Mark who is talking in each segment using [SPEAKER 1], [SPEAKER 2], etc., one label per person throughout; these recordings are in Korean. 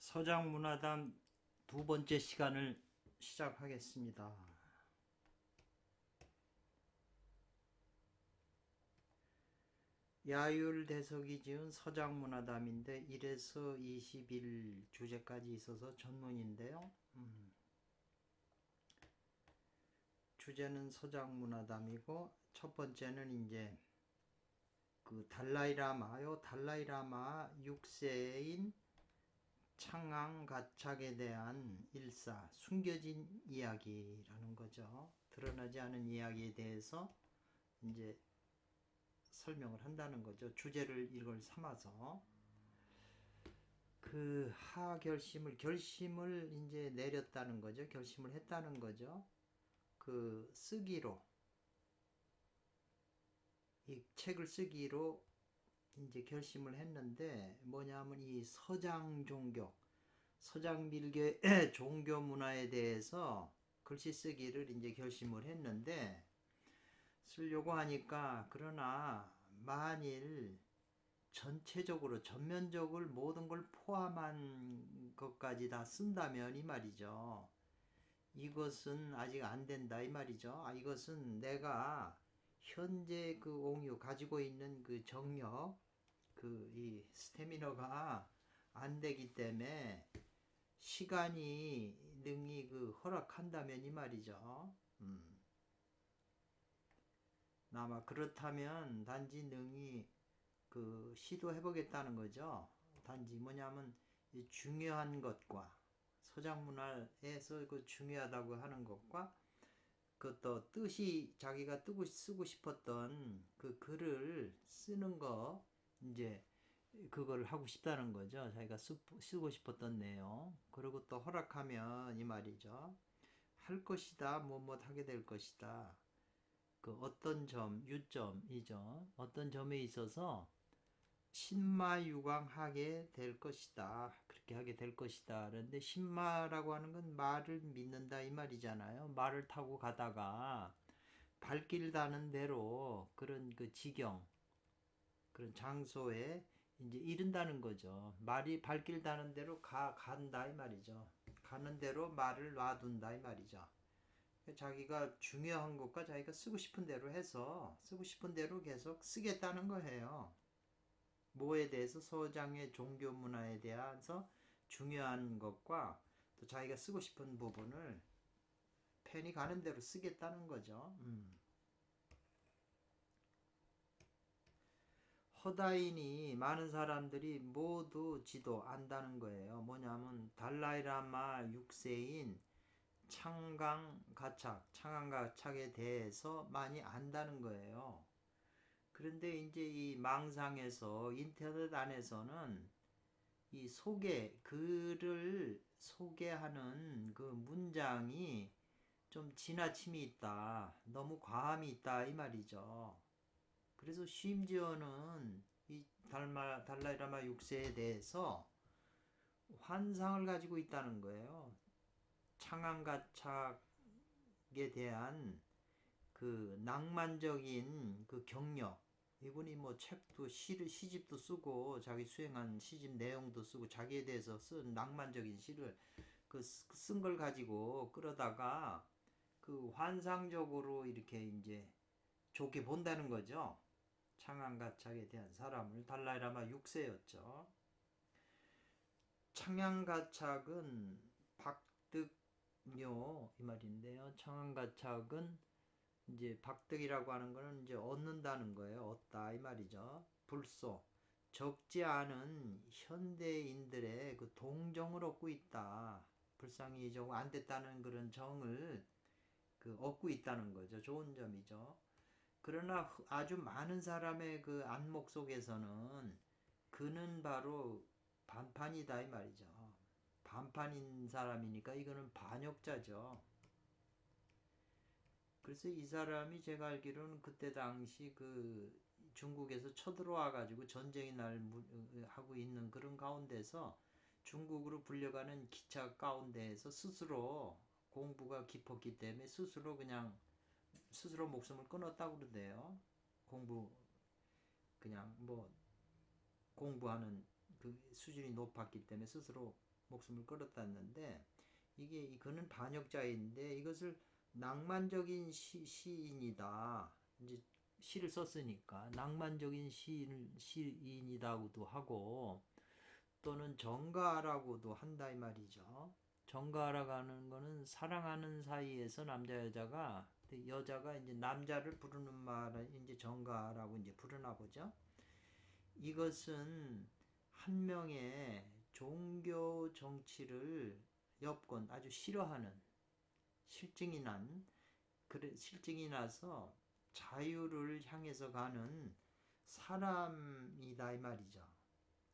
[SPEAKER 1] 서장문화담 두 번째 시간을 시작하겠습니다. 야율대석이 지은 서장문화담인데 1에서 20일 주제까지 있어서 전문인데요. 주제는 서장문화담이고 첫 번째는 이제 그 달라이라마 6세인 창왕가착에 대한 일사, 숨겨진 이야기라는 거죠. 드러나지 않은 이야기에 대해서 이제 설명을 한다는 거죠. 주제를 이걸 삼아서 그 결심을 이제 내렸다는 거죠. 결심을 했다는 거죠. 그 쓰기로, 이 책을 쓰기로 이제 결심을 했는데 뭐냐면 이 서장밀교의 종교 문화에 대해서 글씨 쓰기를 이제 결심을 했는데 쓰려고 하니까 그러나 만일 전면적으로 모든 걸 포함한 것까지 다 쓴다면 이 말이죠. 이것은 아직 안 된다 이 말이죠. 이것은 내가 현재 그 옹유 가지고 있는 그 정력, 그 이 스태미너가 안 되기 때문에 시간이 능히 그 허락한다면 이 말이죠. 아마 그렇다면 단지 능히 그 시도해보겠다는 거죠. 단지 뭐냐면 중요한 것과 서장문화에서 그 중요하다고 하는 것과 그또 뜻이 자기가 쓰고 싶었던 그 글을 쓰는 거 이제 그걸 하고 싶다는 거죠. 자기가 쓰고 싶었던 내용. 그리고 또 허락하면 이 말이죠. 할 것이다, 뭐 하게 될 것이다. 그 어떤 유점이죠. 어떤 점에 있어서 신마유광하게 될 것이다. 그렇게 하게 될 것이다. 그런데 신마라고 하는 건 말을 믿는다 이 말이잖아요. 말을 타고 가다가 발길 닿는 대로 그런 그 지경, 그런 장소에 이제 이른다는 거죠. 말이 발길 닿는 대로 간다 이 말이죠. 가는 대로 말을 놔둔다 이 말이죠. 자기가 중요한 것과 자기가 쓰고 싶은 대로 해서 쓰고 싶은 대로 계속 쓰겠다는 거예요. 뭐에 대해서 서장의 종교 문화에 대해서 중요한 것과 또 자기가 쓰고 싶은 부분을 펜이 가는 대로 쓰겠다는 거죠. 허다인이 많은 사람들이 모두 안다는 거예요. 뭐냐면 달라이라마 6세인 창강가착에 대해서 많이 안다는 거예요. 그런데 이제 이 망상에서 인터넷 안에서는 이 글을 소개하는 그 문장이 좀 지나침이 있다. 너무 과함이 있다. 이 말이죠. 그래서 심지어는 이 달라이라마 6세에 대해서 환상을 가지고 있다는 거예요. 창안가착에 대한 그 낭만적인 그 경력, 이분이 뭐 책도 시집도 쓰고 자기 수행한 시집 내용도 쓰고 자기에 대해서 쓴 낭만적인 시를 그 쓴 걸 가지고 끌어다가 그 환상적으로 이렇게 이제 좋게 본다는 거죠. 창안가착에 대한 사람을 달라이라마 6세였죠. 창양가착은 박득묘 이 말인데요. 창안가착은 이제 박득이라고 하는 거는 이제 얻는다는 거예요. 얻다 이 말이죠. 불소 적지 않은 현대인들의 그 동정을 얻고 있다. 불쌍히 좀 안 됐다는 그런 정을 그 얻고 있다는 거죠. 좋은 점이죠. 그러나 아주 많은 사람의 그 안목 속에서는 그는 바로 반판이다 이 말이죠. 반판인 사람이니까 이거는 반역자죠. 그래서 이 사람이 제가 알기로는 그때 당시 그 중국에서 쳐들어와 가지고 전쟁이 하고 있는 그런 가운데서 중국으로 불려가는 기차 가운데에서 스스로 공부가 깊었기 때문에 스스로 목숨을 끊었다고 그러대요. 그냥 뭐 공부하는 그 수준이 높았기 때문에 스스로 목숨을 끌었다는데 이게 그는 반역자인데 이것을 낭만적인 시인이다. 이제 시를 썼으니까 낭만적인 시인이다고도 하고 또는 정가라고도 한다 이 말이죠. 정가라고 하는 거는 사랑하는 사이에서 남자 여자가 여자가 이제 남자를 부르는 말은 이제 정가라고 이제 부르나 보죠. 이것은 한 명의 종교 정치를 엽건 아주 싫어하는 실증이 나서 자유를 향해서 가는 사람이다 이 말이죠.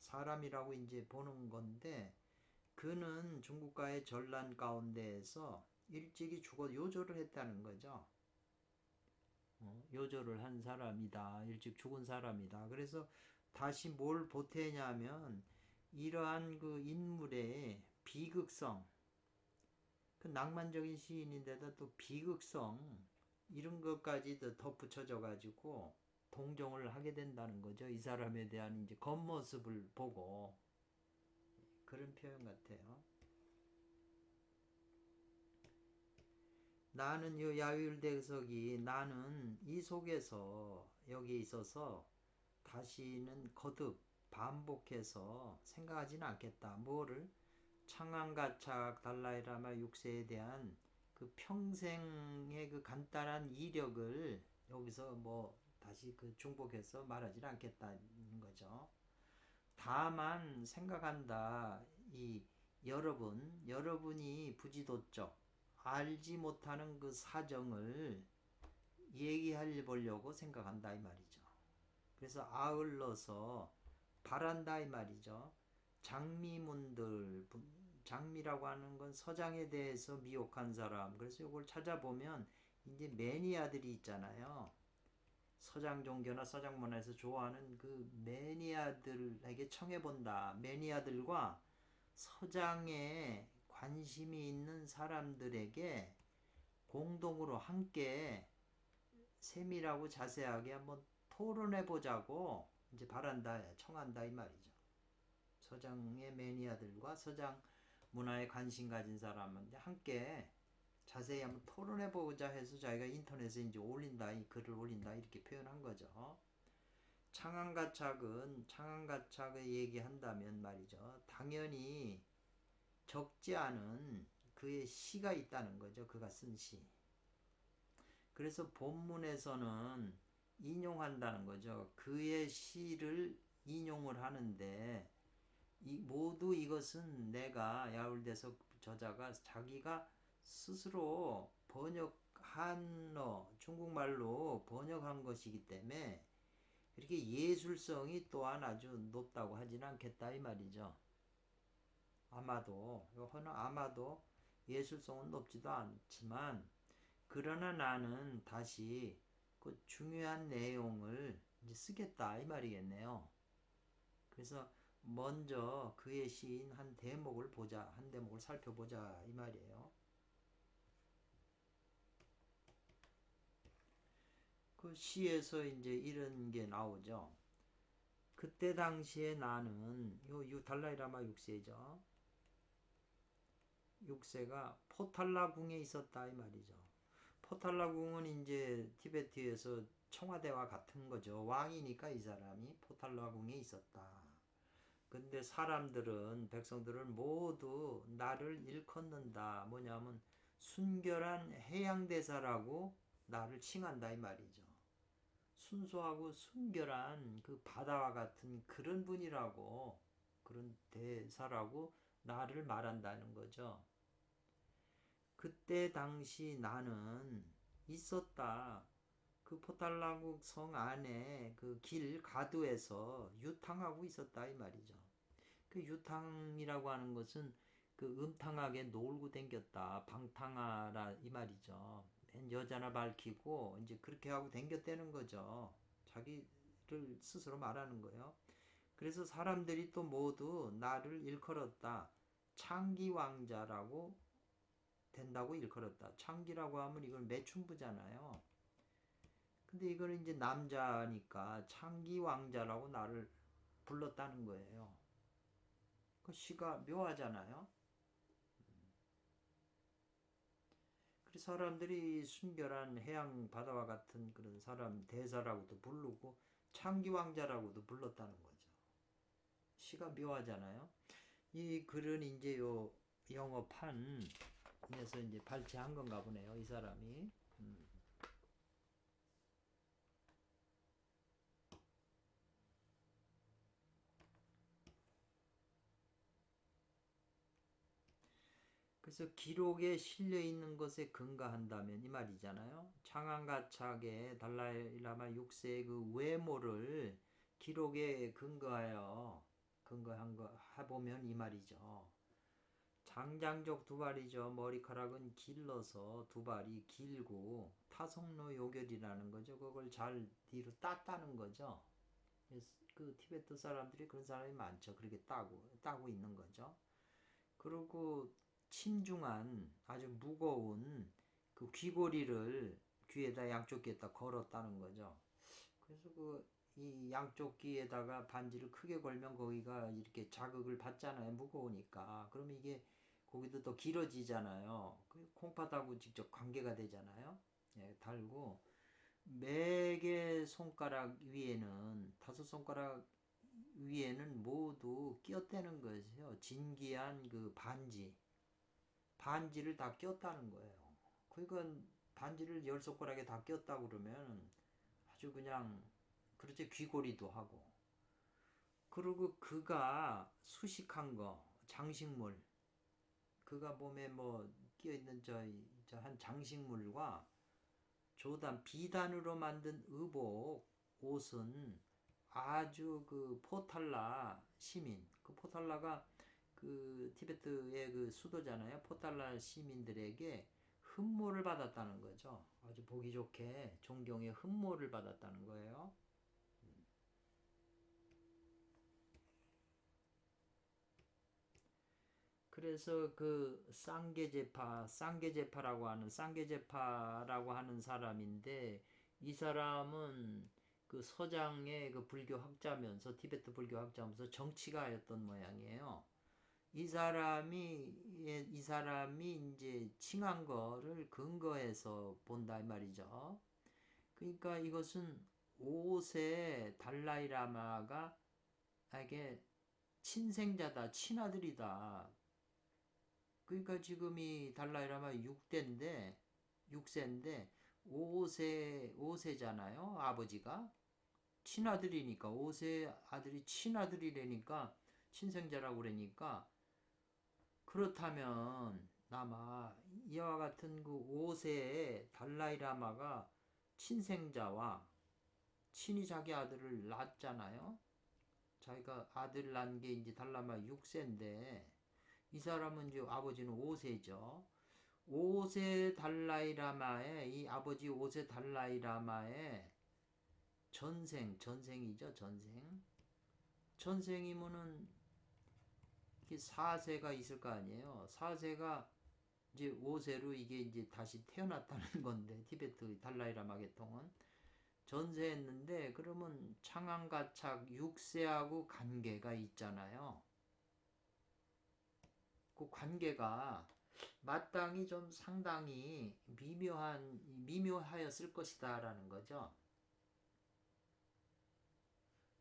[SPEAKER 1] 사람이라고 이제 보는 건데 그는 중국과의 전란 가운데에서 일찍이 죽어 요절을 했다는 거죠. 요절을 한 사람이다. 일찍 죽은 사람이다. 그래서 다시 뭘 보태냐면 이러한 그 인물의 비극성, 그 낭만적인 시인인데다 또 비극성 이런 것까지도 덧붙여져 가지고 동정을 하게 된다는 거죠. 이 사람에 대한 이제 겉모습을 보고 그런 표현 같아요. 나는 요 야율대석이 나는 이 속에서 여기에 있어서 다시는 거듭 반복해서 생각하지는 않겠다. 뭐를? 창안가착 달라이라마 6세에 대한 그 평생의 그 간단한 이력을 여기서 뭐 다시 그 중복해서 말하지는 않겠다는 거죠. 다만 생각한다. 이 여러분이 부지도적 알지 못하는 그 사정을 얘기해 보려고 생각한다 이 말이죠. 그래서 아울러서 바란다 이 말이죠. 장미라고 하는 건 서장에 대해서 미혹한 사람. 그래서 이걸 찾아보면 이제 매니아들이 있잖아요. 서장 종교나 서장 문화에서 좋아하는 그 매니아들에게 청해본다. 매니아들과 서장에 관심이 있는 사람들에게 공동으로 함께 세밀하고 자세하게 한번 토론해 보자고 이제 바란다, 청한다 이 말이죠. 서장의 매니아들과 서장 문화에 관심 가진 사람한테 함께 자세히 한번 토론해 보자 해서 자기가 인터넷에 이제 올린다, 이 글을 올린다 이렇게 표현한 거죠. 창안가착을 얘기한다면 말이죠. 당연히 적지 않은 그의 시가 있다는 거죠. 그가 쓴 시. 그래서 본문에서는 인용한다는 거죠. 그의 시를 인용을 하는데 모두 이것은 내가 야울대석 저자가 자기가 스스로 중국말로 번역한 것이기 때문에 이렇게 예술성이 또한 아주 높다고 하지는 않겠다 이 말이죠. 아마도 예술성은 높지도 않지만 그러나 나는 다시 그 중요한 내용을 이제 쓰겠다 이 말이겠네요. 그래서 먼저 그의 시인 한 대목을 살펴보자 이 말이에요. 그 시에서 이제 이런 게 나오죠. 그때 당시에 나는 달라이라마 6세죠. 6세가 포탈라궁에 있었다 이 말이죠. 포탈라궁은 이제 티베트에서 청와대와 같은 거죠. 왕이니까 이 사람이 포탈라궁에 있었다. 근데 백성들은 모두 나를 일컫는다. 뭐냐면 순결한 해양대사라고 나를 칭한다 이 말이죠. 순수하고 순결한 그 바다와 같은 그런 분이라고, 그런 대사라고 나를 말한다는 거죠. 그때 당시 나는 있었다. 그 포탈라국 성 안에 그 길 가두에서 유탕하고 있었다 이 말이죠. 그 유탕이라고 하는 것은 그 음탕하게 놀고 댕겼다. 방탕하라 이 말이죠. 맨 여자나 밝히고 이제 그렇게 하고 댕겼다는 거죠. 자기를 스스로 말하는 거예요. 그래서 사람들이 또 모두 나를 일컬었다. 창기 왕자라고 된다고 일컬었다. 창기라고 하면 이건 매춘부잖아요. 근데 이거는 이제 남자니까 창기 왕자라고 나를 불렀다는 거예요. 그 시가 묘하잖아요. 그래서 사람들이 순결한 해양 바다와 같은 그런 사람 대사라고도 부르고 창기왕자라고도 불렀다는 거죠. 시가 묘하잖아요. 이 글은 이제 요 영어판에서 이제 발췌한 건가 보네요. 이 사람이. 그래서 기록에 실려 있는 것에 근거한다면 이 말이잖아요. 창안가착의 달라이라마 6세의 그 외모를 기록에 근거한 거 해보면 이 말이죠. 장장적 두발이죠. 머리카락은 길러서 두발이 길고 타성로 요결이라는 거죠. 그걸 잘 뒤로 땄다는 거죠. 그 티베트 사람들이 그런 사람이 많죠. 그렇게 따고 있는 거죠. 그리고 친중한 아주 무거운 그 귀고리를 귀에다 양쪽 귀에다 걸었다는 거죠. 그래서 이 양쪽 귀에다가 반지를 크게 걸면 거기가 이렇게 자극을 받잖아요. 무거우니까. 그러면 이게 거기도 더 길어지잖아요. 콩팥하고 직접 관계가 되잖아요. 예, 달고 네 개 손가락 위에는 다섯 손가락 위에는 모두 끼었다는 것이요. 진기한 그 반지를 다 꼈다는 거예요. 그러니까 반지를 열 손가락에 다 꼈다 그러면 아주 그냥 그렇지 귀걸이도 하고 그리고 그가 수식한 거 장식물 그가 몸에 뭐 끼어 있는 저 한 장식물과 조단 비단으로 만든 의복 옷은 아주 그 포탈라 시민 그 포탈라가 그 티베트의 그 수도잖아요. 포탈라 시민들에게 흠모를 받았다는 거죠. 아주 보기 좋게 존경의 흠모를 받았다는 거예요. 그래서 그 쌍계제파라고 하는 사람인데 이 사람은 그 서장의 그 불교 학자면서 티베트 불교 학자면서 정치가였던 모양이에요. 이 사람이 이제 칭한 거를 근거해서 본다 이 말이죠. 그러니까 이것은 5세 달라이라마가 에게 친생자다, 친아들이다. 그러니까 지금 이 달라이라마 6세인데 5세잖아요. 아버지가 친아들이니까 5세 아들이 친아들이라니까 친생자라고 그러니까 그렇다면 아마 이와 같은 그 5세의 달라이라마가 친생자와 친히 자기 아들을 낳았잖아요. 자기가 아들 낳은 게 이제 달라마 6세인데 이 사람은 이제 아버지는 5세죠. 5세 달라이라마의 이 아버지 5세 달라이라마의 전생이죠. 전생이면은 이게 4세가 있을 거 아니에요. 4세가 이제 5세로 이게 이제 다시 태어났다는 건데 티베트 달라이라마 계통은 전세했는데 그러면 창안가착 6세하고 관계가 있잖아요. 그 관계가 마땅히 좀 상당히 미묘하였을 것이다라는 거죠.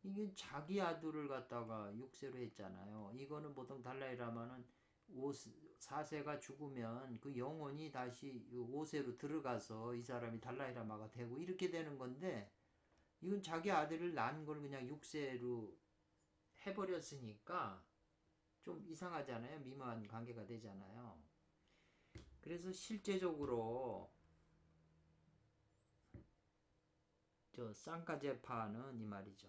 [SPEAKER 1] 이게 자기 아들을 갖다가 6세로 했잖아요. 이거는 보통 달라이라마는 4세가 죽으면 그 영혼이 다시 5세로 들어가서 이 사람이 달라이라마가 되고 이렇게 되는 건데 이건 자기 아들을 낳은 걸 그냥 6세로 해버렸으니까 좀 이상하잖아요. 미묘한 관계가 되잖아요. 그래서 실제적으로 저 쌍가제파는 이 말이죠.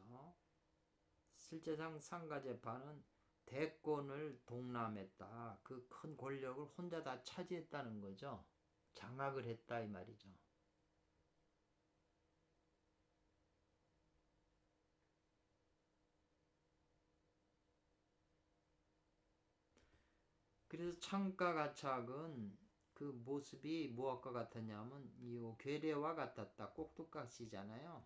[SPEAKER 1] 실제상 쌍가제파는 대권을 독람했다. 그 큰 권력을 혼자 다 차지했다는 거죠. 장악을 했다 이 말이죠. 그래서 창가가착은 그 모습이 무엇과 같았냐면 이 괴뢰와 같았다. 꼭두가시잖아요.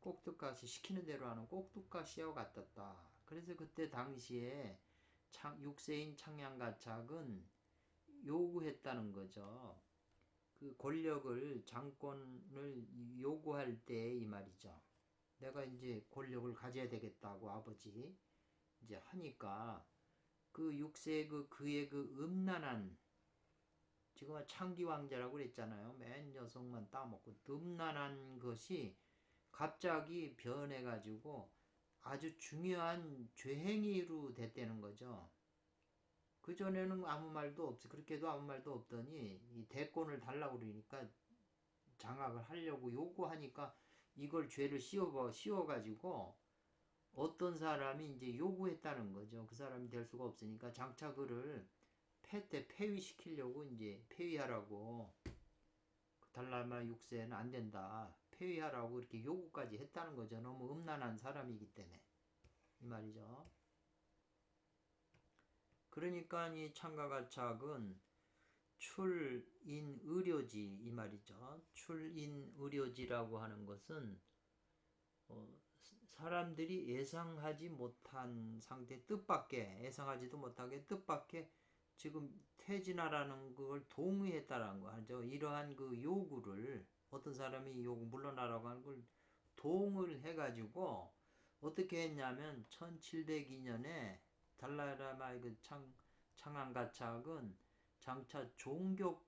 [SPEAKER 1] 꼭두가시 시키는 대로 하는 꼭두가시와 같았다. 그래서 그때 당시에 육세인 창양가착은 요구했다는 거죠. 그 권력을, 장권을 요구할 때 이 말이죠. 내가 이제 권력을 가져야 되겠다고 아버지 이제 하니까 그 육세 그의 그 음란한, 지금 창기 왕자라고 그랬잖아요. 맨 녀석만 따먹고 음란한 것이 갑자기 변해가지고 아주 중요한 죄행위로 됐다는 거죠. 그전에는 아무 말도 없어. 그렇게도 아무 말도 없더니 이 대권을 달라고 그러니까 장악을 하려고 요구하니까 이걸 죄를 씌워가지고 어떤 사람이 이제 요구했다는 거죠. 그 사람이 될 수가 없으니까 장차 그를 폐위시키려고 이제 폐위하라고, 달라마 6세는 안 된다, 폐위하라고 이렇게 요구까지 했다는 거죠. 너무 음란한 사람이기 때문에 이 말이죠. 그러니까 이 창가가착은 출인의료지 이 말이죠. 출인의료지라고 하는 것은 사람들이 예상하지 못한 상태, 뜻밖의, 예상하지도 못하게 뜻밖의 지금 퇴진하라는 걸 동의했다라는 거 하죠. 이러한 그 요구를, 어떤 사람이 요구 물러나라고 하는 걸 동의를 해가지고 어떻게 했냐면 1702년에 달라이라마의 그 창안가착은 장차 종교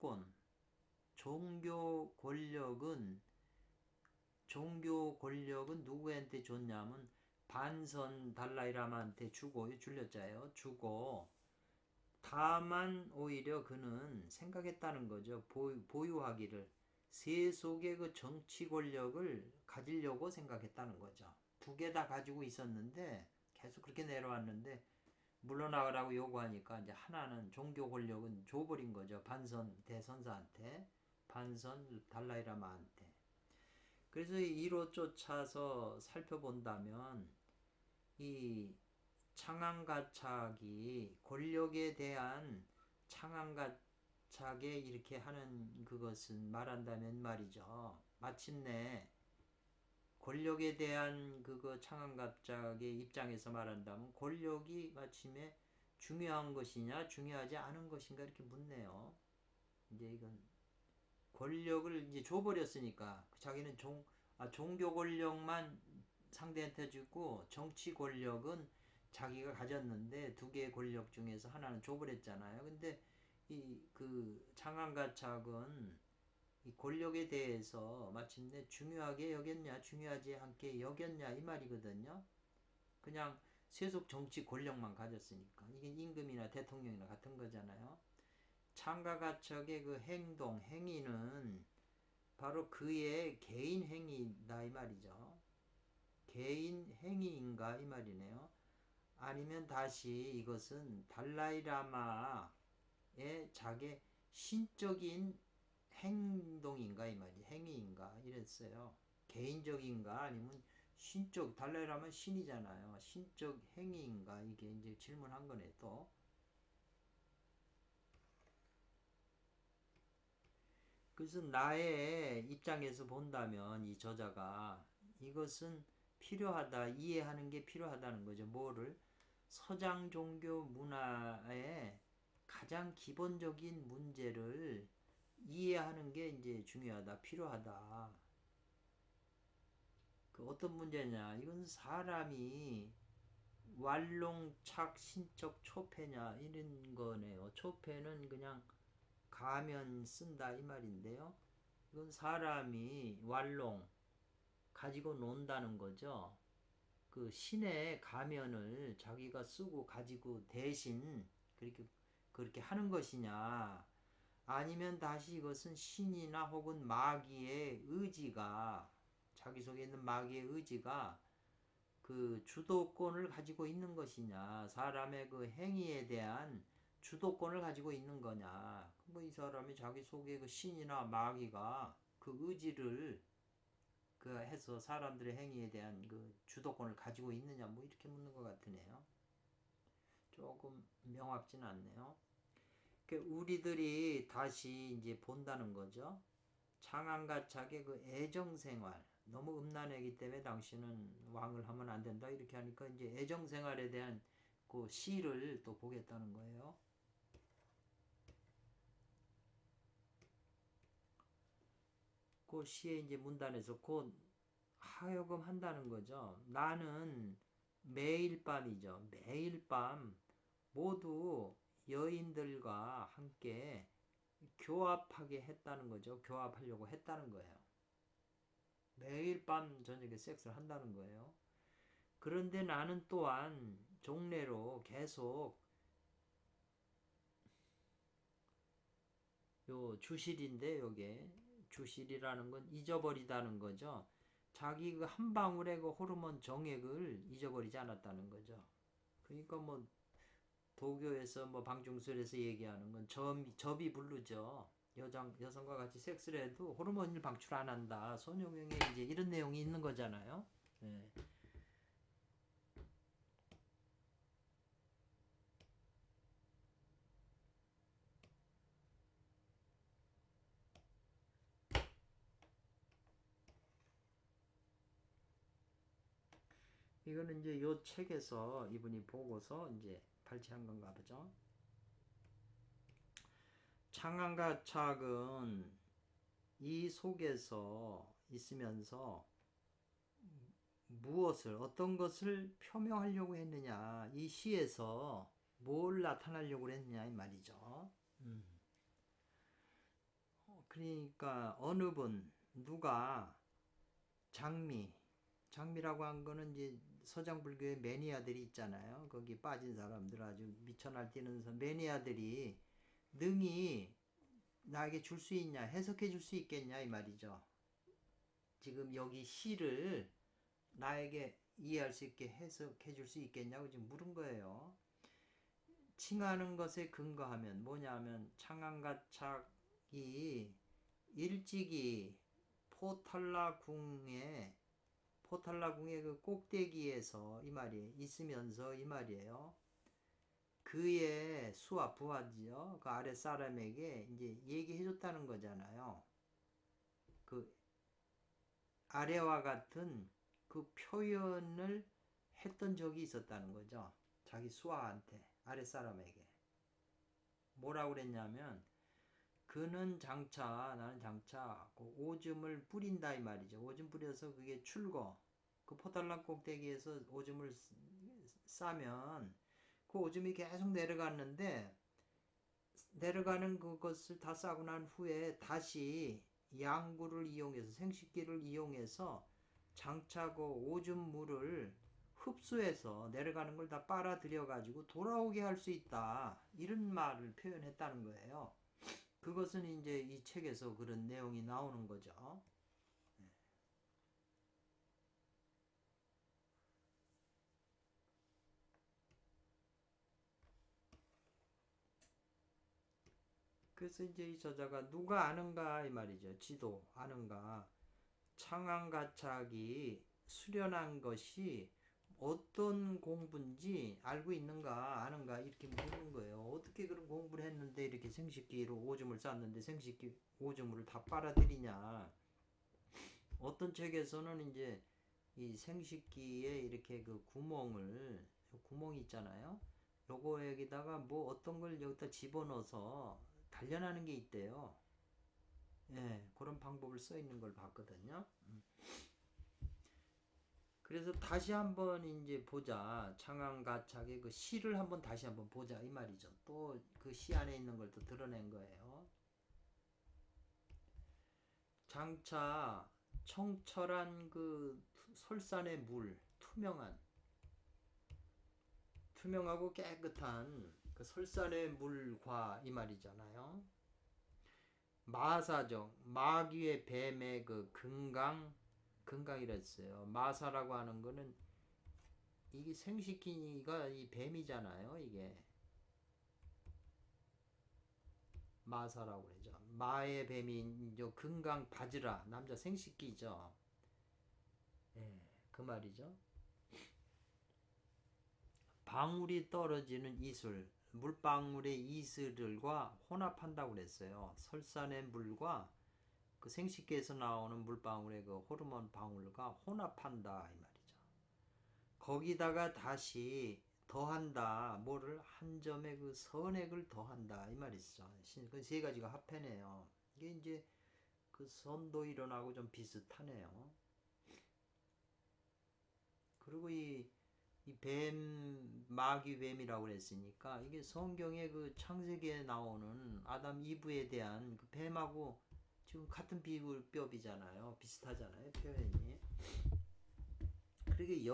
[SPEAKER 1] 권력은 누구한테 줬냐면 반선 달라이라마한테 줄렸자예요. 주고, 다만 오히려 그는 생각했다는 거죠. 보유하기를, 세속의 그 정치 권력을 가지려고 생각했다는 거죠. 두 개 다 가지고 있었는데 계속 그렇게 내려왔는데 물러나가라고 요구하니까 이제 하나는 종교 권력은 줘버린 거죠. 반선 대선사한테, 반선 달라이라마한테. 그래서 이로 쫓아서 살펴본다면 이 창안가착이 권력에 대한, 창안가착에 이렇게 하는 그것은 말한다면 말이죠. 마침내 권력에 대한 그거 창안가착의 입장에서 말한다면 권력이 마침내 중요한 것이냐 중요하지 않은 것인가 이렇게 묻네요. 이제 이건 권력을 이제 줘버렸으니까 자기는 종교 권력만 상대한테 주고 정치 권력은 자기가 가졌는데 두 개의 권력 중에서 하나는 줘버렸잖아요. 근데 이 그 창안가착은 이 권력에 대해서 마침내 중요하게 여겼냐 중요하지 않게 여겼냐 이 말이거든요. 그냥 세속 정치 권력만 가졌으니까. 이게 임금이나 대통령이나 같은 거잖아요. 창가가척의 그 행위는 바로 그의 개인 행위다 이 말이죠. 개인 행위인가 이 말이네요. 아니면 다시 이것은 달라이라마의 자기 신적인 행동인가 이 말이, 행위인가 이랬어요. 개인적인가 아니면 신적, 달라이라마 신이잖아요. 신적 행위인가, 이게 이제 질문한 거네 또. 그래서 나의 입장에서 본다면 이 저자가 이것은 필요하다, 이해하는 게 필요하다는 거죠. 뭐를? 서양 종교 문화의 가장 기본적인 문제를 이해하는 게 이제 중요하다, 필요하다. 그 어떤 문제냐? 이건 사람이 왈롱착 신적 초패냐 이런 거네요. 초패는 그냥 가면 쓴다 이 말인데요. 이건 사람이 왈롱 가지고 논다는 거죠. 그 신의 가면을 자기가 쓰고 가지고 대신 그렇게 하는 것이냐, 아니면 다시 이것은 신이나 혹은 마귀의 의지가, 자기 속에 있는 마귀의 의지가 그 주도권을 가지고 있는 것이냐, 사람의 그 행위에 대한 주도권을 가지고 있는 거냐. 뭐 이 사람이 자기 속에 그 신이나 마귀가 그 의지를 그 해서 사람들의 행위에 대한 그 주도권을 가지고 있느냐, 뭐 이렇게 묻는 것 같으네요. 조금 명확진 않네요. 우리들이 다시 이제 본다는 거죠. 창안가착의 그 애정생활, 너무 음란하기 때문에 당신은 왕을 하면 안 된다 이렇게 하니까 이제 애정 생활에 대한 그 시를 또 보겠다는 거예요. 그 시에 이제 문단에서 곧 하여금 한다는 거죠. 나는 매일 밤이죠. 매일 밤 모두 여인들과 함께 교합하게 했다는 거죠. 교합하려고 했다는 거예요. 매일 밤 저녁에 섹스를 한다는 거예요. 그런데 나는 또한 종래로 계속 요 주실인데 요게 주실이라는 건 잊어버리다는 거죠. 자기 그 한 방울의 그 호르몬 정액을 잊어버리지 않았다는 거죠. 그러니까 뭐 도교에서 뭐 방중술에서 얘기하는 건 접이 부르죠. 여성과 같이 섹스를 해도 호르몬을 방출 안 한다. 손용행에 이제 이런 내용이 있는 거잖아요. 네. 이거는 이제 요 책에서 이분이 보고서 이제 발췌한 건가 보죠. 창안가착은 이 속에서 있으면서 무엇을 어떤 것을 표명하려고 했느냐 이 시에서 뭘 나타내려고 했느냐 이 말이죠. 그러니까 어느 분 누가 장미라고 한 거는 이제 서장불교의 매니아들이 있잖아요. 거기 빠진 사람들 아주 미쳐 날뛰는 매니아들이 능히 나에게 줄 수 있냐 해석해 줄 수 있겠냐 이 말이죠. 지금 여기 시를 나에게 이해할 수 있게 해석해 줄 수 있겠냐고 지금 물은 거예요. 칭하는 것에 근거하면 뭐냐면 창안가착이 일찍이 포탈라궁의 그 꼭대기에서 이 말이 있으면서 이 말이에요. 그의 수와 부하죠. 그 아랫 사람에게 이제 얘기해 줬다는 거잖아요. 그 아래와 같은 그 표현을 했던 적이 있었다는 거죠. 자기 수하한테 아랫 사람에게 뭐라고 그랬냐면 그는 장차 나는 장차 그 오줌을 뿌린다 이 말이죠. 오줌 뿌려서 그게 출거 그 포탈락 꼭대기에서 오줌을 싸면 그 오줌이 계속 내려갔는데 내려가는 그것을 다 싸고 난 후에 다시 양구를 이용해서 생식기를 이용해서 장차 그 오줌물을 흡수해서 내려가는 걸 다 빨아들여 가지고 돌아오게 할 수 있다 이런 말을 표현했다는 거예요. 그것은 이제 이 책에서 그런 내용이 나오는 거죠. 그래서 이제 이 저자가 누가 아는가 이 말이죠. 지도 아는가. 창안가착이 수련한 것이 어떤 공부인지 알고 있는가 아는가 이렇게 묻는 거예요. 어떻게 그런 공부를 했는데 이렇게 생식기로 오줌을 쌌는데 생식기 오줌을 다 빨아들이냐. 어떤 책에서는 이제 이 생식기에 이렇게 그 구멍이 있잖아요. 요거 여기다가 뭐 어떤 걸 여기다 집어넣어서 단련하는 게 있대요. 예, 그런 방법을 써 있는 걸 봤거든요. 그래서 다시 한번 이제 보자. 창안가착의 그 시를 한번 다시 한번 보자 이 말이죠. 또 그 시 안에 있는 걸 또 드러낸 거예요. 장차 청철한 그 설산의 물, 투명하고 깨끗한 그 설산의 물과 이 말이잖아요. 마사죠. 마귀의 뱀의 그 금강이랬어요. 마사라고 하는 거는 이게 생식기가 이 뱀이잖아요. 이게 마사라고 그러죠. 마의 뱀이 금강 바지라 남자 생식기죠. 예, 그 말이죠. 방울이 떨어지는 이슬, 물방울의 이슬과 혼합한다고 그랬어요. 설산의 물과 그 생식기에서 나오는 물방울의 그 호르몬 방울과 혼합한다 이 말이죠. 거기다가 다시 더한다. 뭐를 한 점의 그 선액을 더한다 이 말이죠. 그 세 가지가 합해네요. 이게 이제 그 선도 이론하고 좀 비슷하네요. 그리고 이 마귀 뱀이라고 그랬으니까 이게 성경의 그 창세기에 나오는 아담 이브에 대한 그 뱀하고 지금 같은 비율법이잖아요. 비슷하잖아요. 표현이. 그리고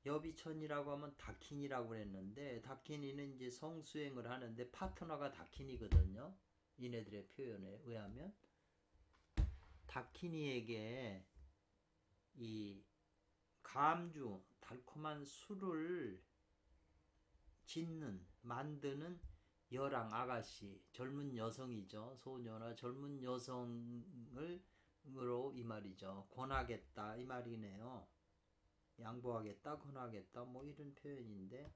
[SPEAKER 1] 여비천이라고 하면 다킨이라고 그랬는데 다킨이는 이제 성수행을 하는데 파트너가 다킨이거든요. 이네들의 표현에 의하면 다킨이에게 이 감주 달콤한 술을 만드는 여랑 아가씨 젊은 여성이죠. 소녀나 젊은 여성으로 이 말이죠. 권하겠다 이 말이네요. 양보하겠다 권하겠다 뭐 이런 표현인데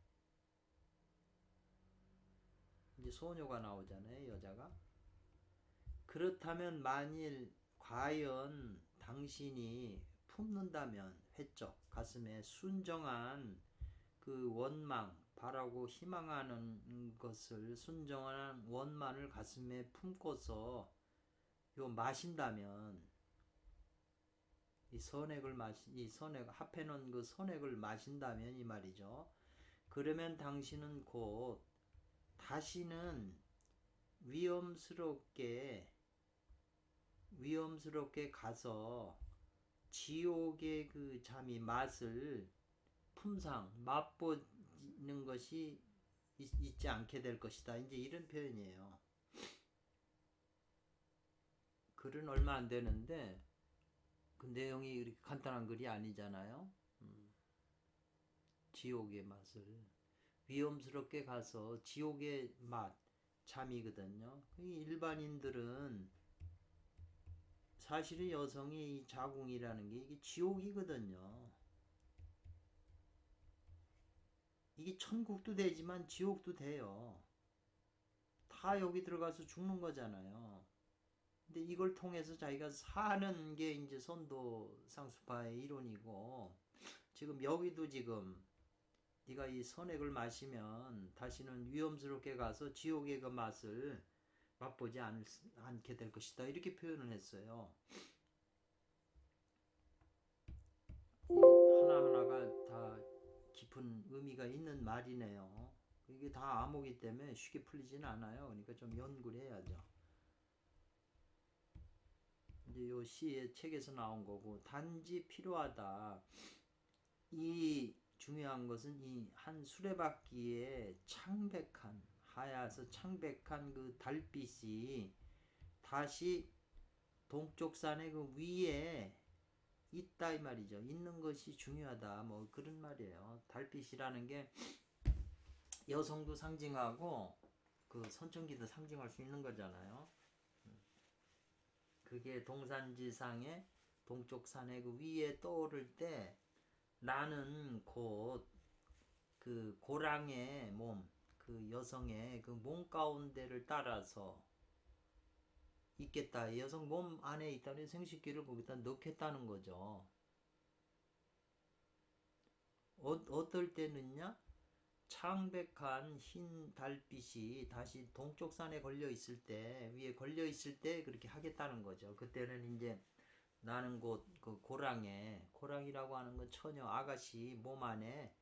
[SPEAKER 1] 이제 소녀가 나오잖아요. 여자가. 그렇다면 만일 과연 당신이 품는다면 회적 가슴에 순정한 그 원망 바라고 희망하는 것을 순정한 원만을 가슴에 품고서 마신다면 이 선액 합해놓은 그 선액을 마신다면 이 말이죠. 그러면 당신은 곧 다시는 위험스럽게 가서 지옥의 그 잠이 맛을 맛보는 것이 있지 않게 될 것이다. 이제 이런 표현이에요. 글은 얼마 안 되는데 그 내용이 이렇게 간단한 글이 아니잖아요. 지옥의 맛을 위험스럽게 가서 지옥의 맛 잠이거든요. 일반인들은 사실은 여성이 이 자궁이라는 게 이게 지옥이거든요. 이게 천국도 되지만 지옥도 돼요. 다 여기 들어가서 죽는 거잖아요. 근데 이걸 통해서 자기가 사는 게 이제 선도 상수파의 이론이고 지금 여기도 지금 네가 이 선액을 마시면 다시는 위험스럽게 가서 지옥의 그 맛을 맛보지 않게 될 것이다. 이렇게 표현을 했어요. 하나하나가 다 깊은 의미가 있는 말이네요. 이게 다 암호기 때문에 쉽게 풀리지는 않아요. 그러니까 좀 연구를 해야죠. 이제 요 시의 책에서 나온 거고 단지 필요하다. 이 중요한 것은 이 한 수레바퀴에 하얗서 창백한 그 달빛이 다시 동쪽산의 그 위에 있다 이 말이죠. 있는 것이 중요하다. 뭐 그런 말이에요. 달빛이라는 게 여성도 상징하고 그 선천기도 상징할 수 있는 거잖아요. 그게 동산지상의 동쪽산의 그 위에 떠오를 때 나는 곧 그 고랑의 몸, 그 여성의 그 몸 가운데를 따라서 있겠다. 여성 몸 안에 있다는 생식기를 거기다 넣겠다는 거죠. 어떨 때는요? 창백한 흰 달빛이 다시 동쪽산에 걸려 있을 때, 위에 걸려 있을 때 그렇게 하겠다는 거죠. 그때는 이제 나는 곧 그 고랑이라고 하는 건 처녀 아가씨 몸 안에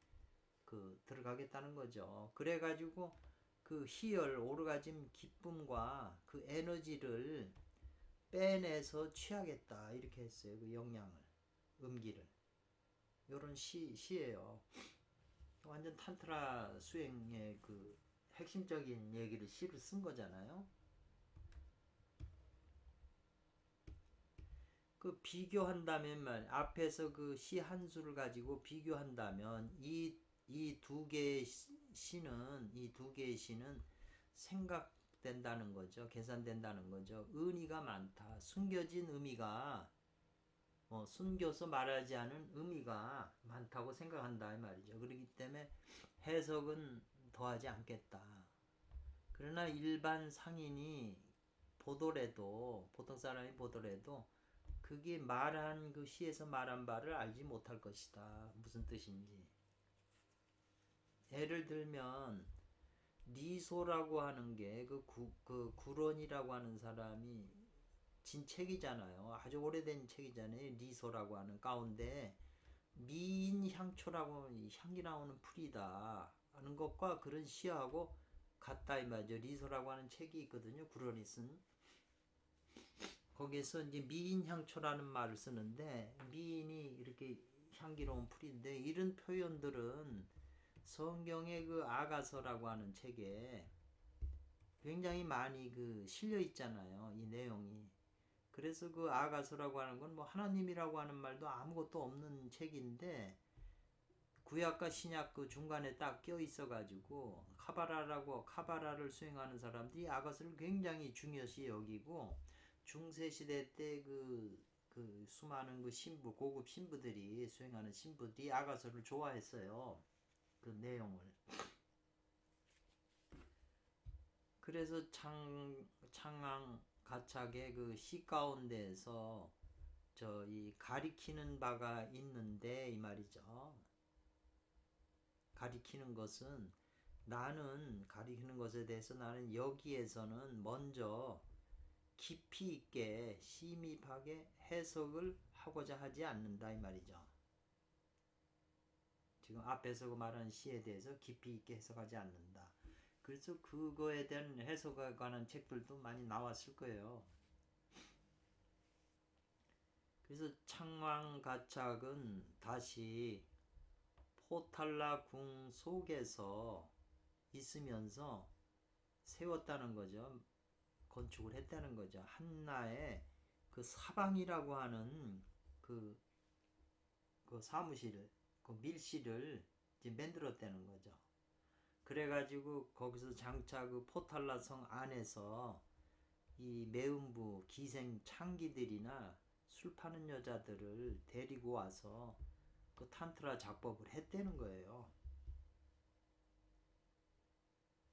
[SPEAKER 1] 그 들어가겠다는 거죠. 그래가지고 그 희열, 오르가즘 기쁨과 그 에너지를 빼내서 취하겠다 이렇게 했어요. 그 영양을, 음기를. 요런 시예요. 완전 탄트라 수행의 그 핵심적인 얘기를 시를 쓴 거잖아요. 그 비교한다면 앞에서 그 시 한 수를 가지고 비교한다면 이 두 개의 시는 생각된다는 거죠. 계산된다는 거죠. 의미가 많다. 숨겨진 의미가 숨겨서 말하지 않은 의미가 많다고 생각한다 이 말이죠. 그렇기 때문에 해석은 더하지 않겠다. 그러나 일반 상인이 보더라도 보통 사람이 보더라도 그게 말한 그 시에서 말한 바를 알지 못할 것이다. 무슨 뜻인지. 예를 들면 리소라고 하는 게 그 구론이라고 하는 사람이 진 책이잖아요. 아주 오래된 책이잖아요. 리소라고 하는 가운데 미인향초라고 향기 나오는 풀이다 하는 것과 그런 시하고 같다 이 말이죠. 리소라고 하는 책이 있거든요. 구론이 쓴. 거기에서 이제 미인향초라는 말을 쓰는데 미인이 이렇게 향기로운 풀인데 이런 표현들은 성경의 그 아가서라고 하는 책에 굉장히 많이 그 실려 있잖아요. 이 내용이. 그래서 그 아가서라고 하는 건 뭐 하나님이라고 하는 말도 아무것도 없는 책인데 구약과 신약 그 중간에 딱 껴 있어 가지고 카바라를 수행하는 사람들이 아가서를 굉장히 중요시 여기고 중세 시대 때 그 수많은 그 신부 고급 신부들이 수행하는 신부들이 아가서를 좋아했어요. 그 내용을. 그래서 창왕 가착의 그 시 가운데에서 이 가리키는 바가 있는데 이 말이죠. 가리키는 것은 가리키는 것에 대해서 나는 여기에서는 먼저 깊이 있게 심입하게 해석을 하고자 하지 않는다 이 말이죠. 지금 앞에서 말한 시에 대해서 깊이 있게 해석하지 않는다. 그래서 그거에 대한 해석에 관한 책들도 많이 나왔을 거예요. 그래서 창왕가착은 다시 포탈라 궁 속에서 있으면서 세웠다는 거죠. 건축을 했다는 거죠. 한나의 그 사방이라고 하는 그 사무실, 그 밀실을 이제 만들었다는 거죠. 그래가지고 거기서 장차 그 포탈라 성 안에서 이 매음부 기생 창기들이나 술 파는 여자들을 데리고 와서 그 탄트라 작법을 했다는 거예요.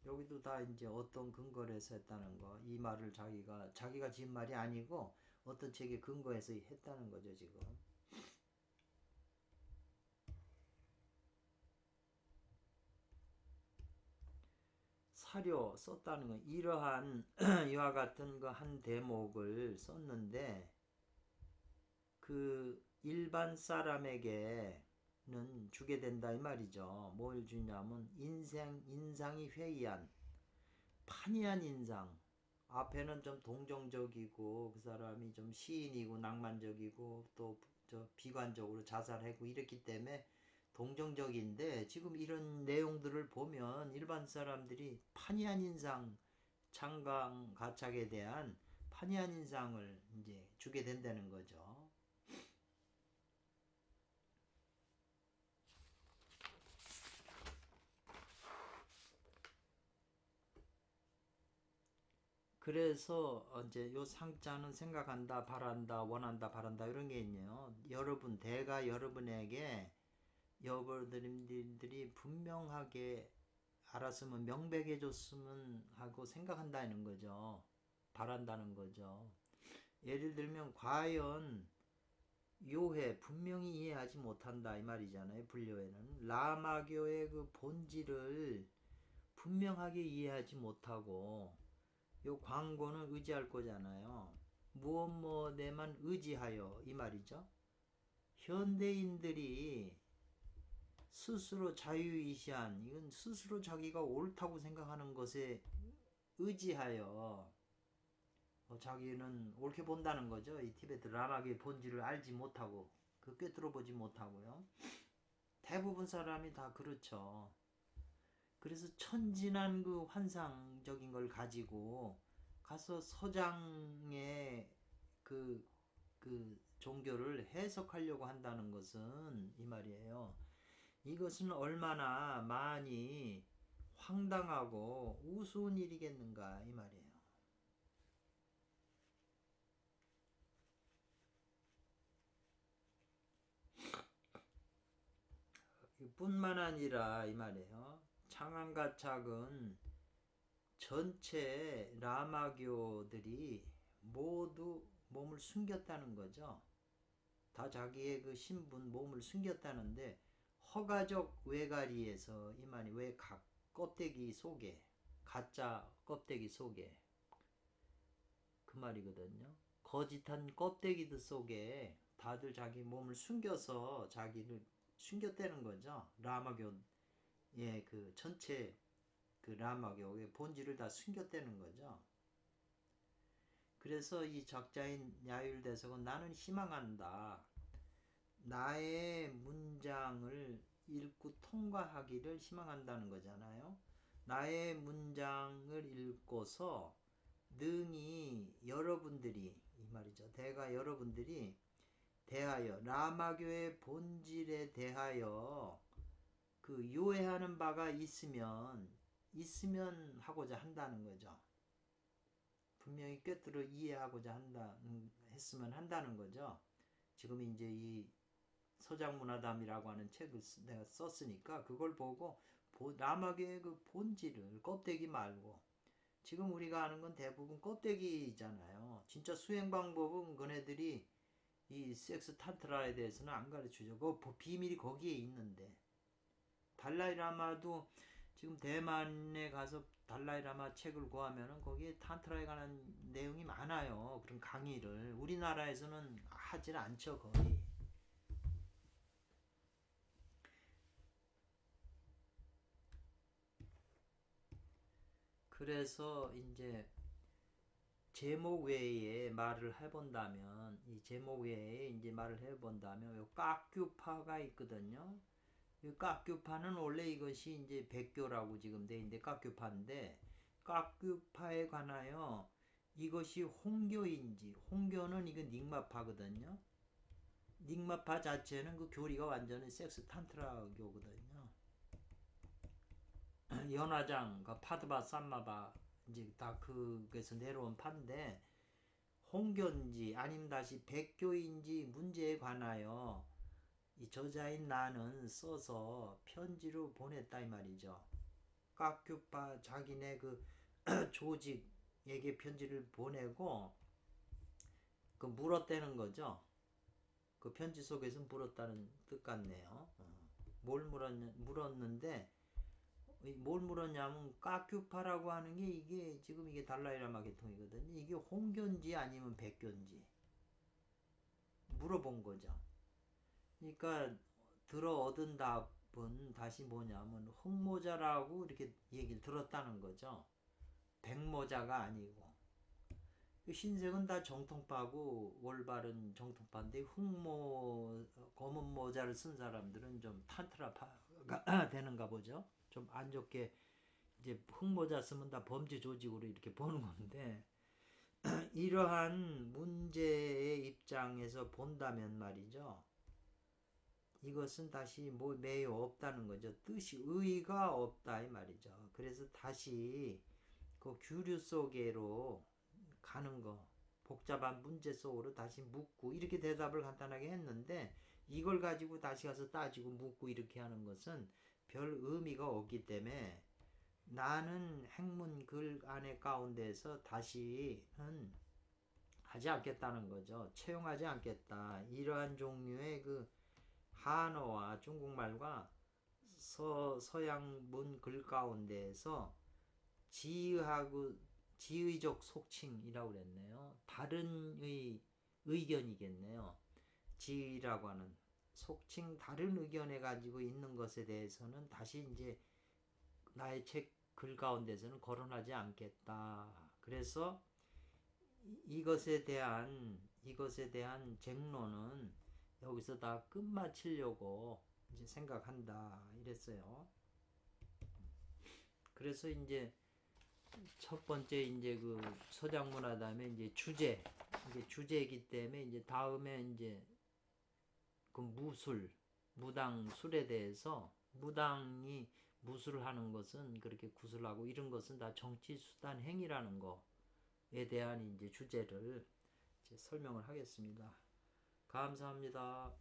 [SPEAKER 1] 여기도 다 이제 어떤 근거를 해서 했다는 거. 이 말을 자기가 지은 말이 아니고 어떤 책에 근거해서 했다는 거죠, 지금. 사료 썼다는 건 이러한 이와 같은 그 한 대목을 썼는데 그 일반 사람에게는 주게 된다 이 말이죠. 뭘 주냐면 인상이 회의한 판이한 인상. 앞에는 좀 동정적이고 그 사람이 좀 시인이고 낭만적이고 또 비관적으로 자살하고 이랬기 때문에 동정적인데 지금 이런 내용들을 보면 일반 사람들이 판이한 인상 창강 가착에 대한 판이한 인상을 이제 주게 된다는 거죠. 그래서 이제 요 상자는 생각한다, 바란다, 원한다, 바란다 이런 게 있네요. 대가 여러분에게 여러분들이 분명하게 알았으면 명백해 줬으면 하고 생각한다는 거죠. 바란다는 거죠. 예를 들면 과연 요해 분명히 이해하지 못한다 이 말이잖아요. 불교에는 라마교의 그 본질을 분명하게 이해하지 못하고 요 광고는 의지할 거잖아요. 무엇뭐내만 의지하여 이 말이죠. 현대인들이 스스로 자유의시한 이건 스스로 자기가 옳다고 생각하는 것에 의지하여 자기는 옳게 본다는 거죠. 이 티베트 라마의 본질을 알지 못하고 꿰뚫어 보지 못하고요. 대부분 사람이 다 그렇죠. 그래서 천진한 그 환상적인 걸 가지고 가서 서장의 그 종교를 해석하려고 한다는 것은 이 말이에요. 이것은 얼마나 많이 황당하고 우스운 일이겠는가 이 말이에요. 뿐만 아니라 이 말이에요. 창안가착은 전체 라마교들이 모두 몸을 숨겼다는 거죠. 다 자기의 그 신분 몸을 숨겼다는데 허가적 외가리에서 이 말이 껍데기 속에 가짜 껍데기 속에 그 말이거든요. 거짓한 껍데기들 속에 다들 자기 몸을 숨겨서 자기를 숨겼다는 거죠. 라마교 그 전체 그 라마교의 본질을 다 숨겼다는 거죠. 그래서 이 적자인 야율대석은 나는 희망한다. 나의 문장을 읽고 통과하기를 희망한다는 거잖아요. 나의 문장을 읽고서 능히 여러분들이 이 말이죠. 대가 여러분들이 대하여 라마교의 본질에 대하여 그 요해하는 바가 있으면 하고자 한다는 거죠. 분명히 꿰뚫어 이해하고자 했으면 한다는 거죠. 지금 이제 이 서장문화담이라고 하는 책을 내가 썼으니까 그걸 보고 라마교의 그 본질을 껍데기 말고 지금 우리가 아는 건 대부분 껍데기잖아요. 진짜 수행 방법은 그네들이 이 섹스 탄트라에 대해서는 안 가르쳐줘. 그 비밀이 거기에 있는데 달라이라마도 지금 대만에 가서 달라이라마 책을 구하면은 거기에 탄트라에 관한 내용이 많아요. 그런 강의를 우리나라에서는 하질 않죠 거의. 그래서 이제 제목 외에 말을 해본다면 이 제목 외에 이제 말을 해본다면 요 깍규파가 있거든요. 이 깍규파는 원래 이것이 이제 백교라고 지금 돼 있는데 깍규파인데 깍규파에 관하여 이것이 홍교인지 홍교는 이거 닉마파거든요. 닉마파 자체는 그 교리가 완전히 섹스 탄트라교거든요. 연화장, 그 파드바, 삼마바 이제 다 그게서 내려온 파인데 홍교인지 아니면 다시 백교인지 문제에 관하여 이 저자인 나는 써서 편지로 보냈다 이 말이죠. 깍규파 자기네 그 조직에게 편지를 보내고 그 물었다는 거죠. 그 편지 속에서 물었다는 뜻 같네요. 뭘 물었는데 뭘 물었냐면 깍규파라고 하는 게 이게 지금 이게 달라이라마 계통이거든요. 이게 홍교인지 아니면 백교인지 물어본 거죠. 그러니까 들어 얻은 답은 다시 뭐냐면 흑모자라고 이렇게 얘기를 들었다는 거죠. 백모자가 아니고 흰색은 다 정통파고 올바른 정통파인데 검은 모자를 쓴 사람들은 좀 탄트라파가 되는가 보죠. 좀 안 좋게 이제 흑모자 쓰면 다 범죄 조직으로 이렇게 보는 건데 이러한 문제의 입장에서 본다면 말이죠. 이것은 다시 뭐 매우 없다는 거죠. 뜻이 의의가 없다 이 말이죠. 그래서 다시 그 규류 속으로 가는 거 복잡한 문제 속으로 다시 묻고 이렇게 대답을 간단하게 했는데 이걸 가지고 다시 가서 따지고 묻고 이렇게 하는 것은 별 의미가 없기 때문에 나는 행문 글 안에 가운데서 다시는 하지 않겠다는 거죠. 채용하지 않겠다. 이러한 종류의 그 한어와 중국말과 서양문 글 가운데에서 지의하고 지의적 속칭이라고 그랬네요. 다른 의견이겠네요. 지의라고 하는 속칭 다른 의견에 가지고 있는 것에 대해서는 다시 이제 나의 책 글 가운데서는 거론하지 않겠다. 그래서 이것에 대한 쟁론은 여기서 다 끝마치려고 이제 생각한다 이랬어요. 그래서 이제 첫 번째 이제 그 서장문화 다음에 이제 이게 주제이기 때문에 이제 다음에 이제 그 무당 술에 대해서 무당이 무술을 하는 것은 그렇게 구술하고 이런 것은 다 정치 수단 행위라는 거에 대한 이제 주제를 이제 설명을 하겠습니다. 감사합니다.